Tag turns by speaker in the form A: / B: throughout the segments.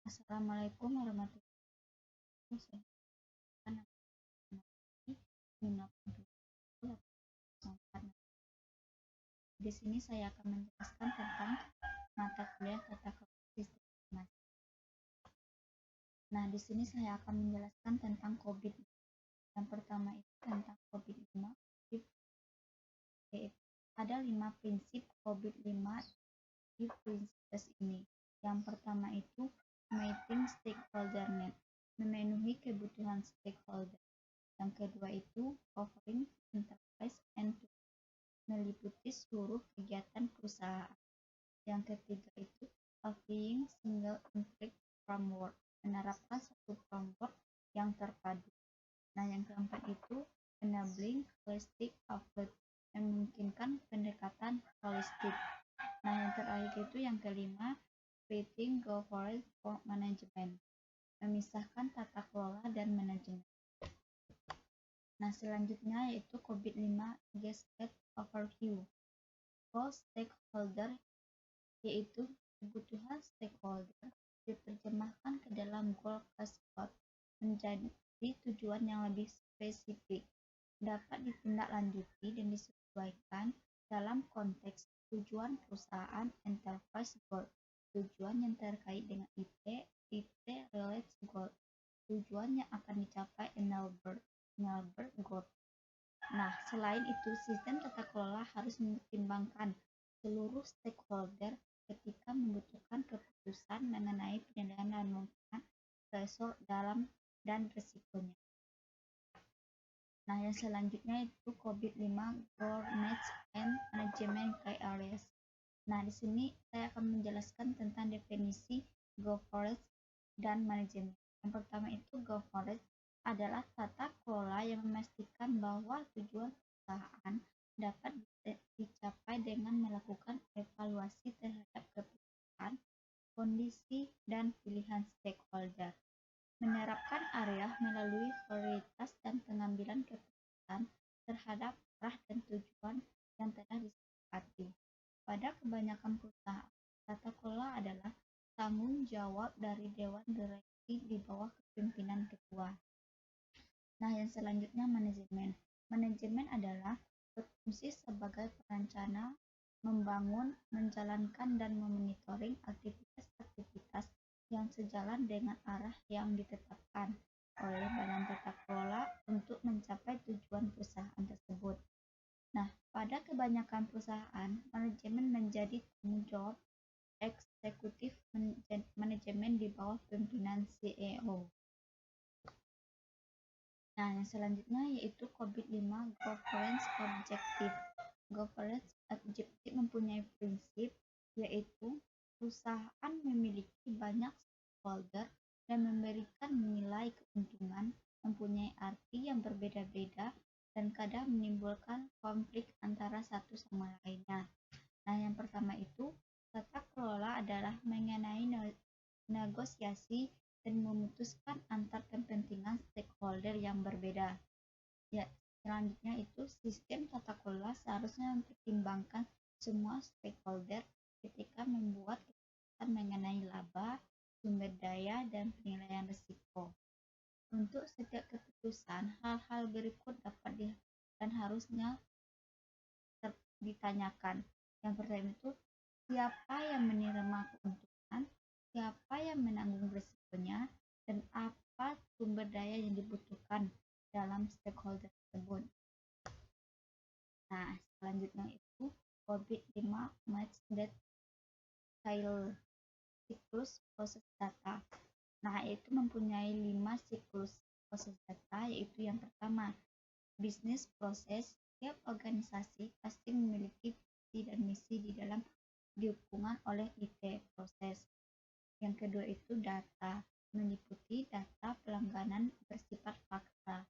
A: Assalamualaikum warahmatullahi wabarakatuh. Di sini saya akan menjelaskan tentang mata kuliah tata kelola sistem informasi. Nah, di sini saya akan menjelaskan tentang COVID. Yang pertama itu tentang COVID-5. Ada 5 prinsip COVID-5 di prinsip ini. Yang pertama itu meeting stakeholder need, memenuhi kebutuhan stakeholder. Yang kedua itu covering enterprise and meliputi seluruh kegiatan perusahaan. Yang ketiga itu applying single integrated framework, menerapkan satu framework yang terpadu. Nah, yang keempat itu enabling holistic approach, memungkinkan pendekatan holistik. Nah, yang terakhir itu yang kelima, creating governance for management, memisahkan tata kelola dan manajemen. Nah, selanjutnya yaitu COVID-5 Gasket Overview. Goal stakeholder, yaitu kebutuhan stakeholder diterjemahkan ke dalam goal tersebut menjadi tujuan yang lebih spesifik, dapat ditindaklanjuti dan disesuaikan dalam konteks tujuan perusahaan enterprise goal, tujuan yang terkait dengan IT related goal, tujuan yang akan dicapai enabler goal. Nah, selain itu, sistem tata kelola harus mempertimbangkan seluruh stakeholder ketika membutuhkan keputusan mengenai penilaian dan mengumumkan threshold dalam dan risikonya. Nah, yang selanjutnya itu COVID-5 Governance and Management Key Areas. Nah, di sini saya akan menjelaskan tentang definisi governance dan manajemen. Yang pertama itu governance adalah tata kelola yang memastikan bahwa tujuan perusahaan dapat dicapai dengan melakukan evaluasi terhadap keputusan, kondisi, dan pilihan stakeholder. Menerapkan area melalui prioritas dan pengambilan keputusan terhadap arah dan tujuan yang telah disepakati. Pada kebanyakan perusahaan, tata kelola adalah tanggung jawab dari Dewan Direksi di bawah kepemimpinan ketua. Nah, yang selanjutnya manajemen. Manajemen adalah berfungsi sebagai perencana, membangun, menjalankan, dan memonitoring aktivitas-aktivitas yang sejalan dengan arah yang ditetapkan oleh Badan Tata Kelola untuk mencapai tujuan perusahaan tersebut. Nah, pada kebanyakan perusahaan, manajemen menjadi tanggung jawab eksekutif manajemen di bawah pimpinan CEO. Nah, yang selanjutnya yaitu COVID-5 Governance Objective. Governance Objective mempunyai prinsip yaitu perusahaan memiliki banyak stakeholder dan memberikan nilai keuntungan mempunyai arti yang berbeda-beda dan kadang menimbulkan konflik antara satu sama lainnya. Nah, yang pertama itu tata kelola adalah mengenai negosiasi dan memutuskan antar kepentingan stakeholder yang berbeda. Ya, selanjutnya itu sistem tata kelola seharusnya mempertimbangkan semua stakeholder ketika membuat keputusan mengenai laba, sumber daya, dan penilaian risiko. Untuk setiap keputusan, hal-hal berikut dapat dan harusnya ditanyakan. Yang pertama itu, siapa yang menerima keuntungan, siapa yang menanggung risikonya, dan apa sumber daya yang dibutuhkan dalam stakeholder tersebut. Nah, selanjutnya itu COVID-5 Match That siklus proses data. Nah, itu mempunyai 5 siklus proses data, yaitu yang pertama, bisnis proses. Setiap organisasi pasti memiliki visi dan misi di dalam dihubungkan oleh IT proses. Yang kedua itu data, meliputi data pelangganan bersifat fakta.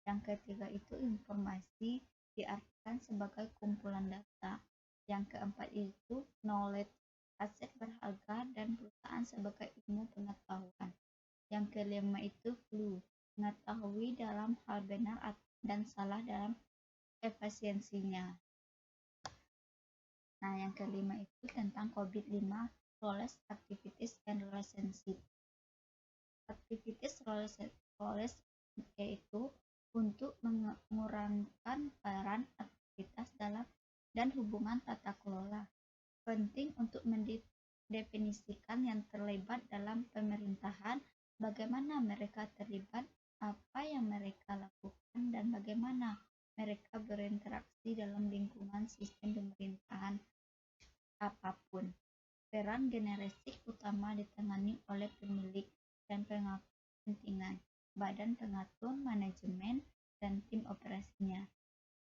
A: Yang ketiga itu informasi, diartikan sebagai kumpulan data. Yang keempat itu knowledge, aset berharga dan perusahaan sebagai ilmu pengetahuan. Yang kelima itu clue, mengetahui dalam hal benar dan salah dalam efisiensinya. Nah, yang kelima itu tentang COVID-5 Flawless Activities and Relationship. Aktivitas roles yaitu untuk mengurangkan peran aktivitas dalam dan hubungan tata kelola. Penting untuk mendefinisikan yang terlibat dalam pemerintahan, bagaimana mereka terlibat, apa yang mereka lakukan, dan bagaimana mereka berinteraksi dalam lingkungan sistem pemerintahan apapun. Peran generasi utama ditangani oleh pemilik dan pengaku kepentingan, badan pengatur manajemen, dan tim operasinya.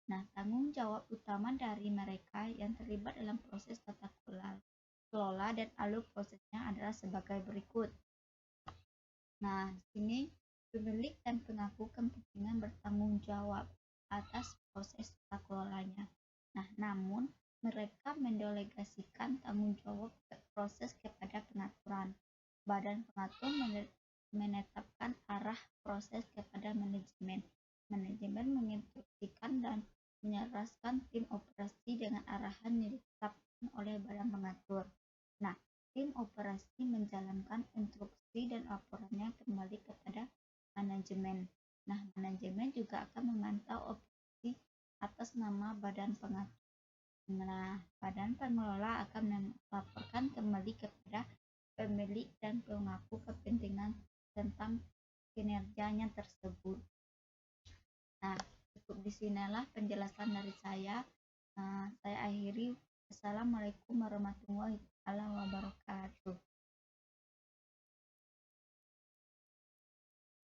A: Nah, tanggung jawab utama dari mereka yang terlibat dalam proses tata kelola dan alur prosesnya adalah sebagai berikut. Nah, di sini pemilik dan pengaku kepentingan bertanggung jawab atas proses tata kelolanya. Nah, namun mereka mendelegasikan tanggung jawab proses kepada pengaturan. Badan pengatur menetapkan arah proses kepada manajemen. Manajemen menginstruksikan dan menyerahkan tim operasi dengan arahan yang ditetapkan oleh badan pengatur. Nah, tim operasi menjalankan instruksi dan laporannya kembali kepada manajemen. Nah, manajemen juga akan memantau operasi atas nama badan pengatur. Nah, badan pengelola akan melaporkan kembali kepada pemilik dan pengaku kepentingan tentang kinerjanya tersebut. Nah, cukup disinilah penjelasan dari saya. Saya akhiri. Assalamualaikum warahmatullahi wabarakatuh.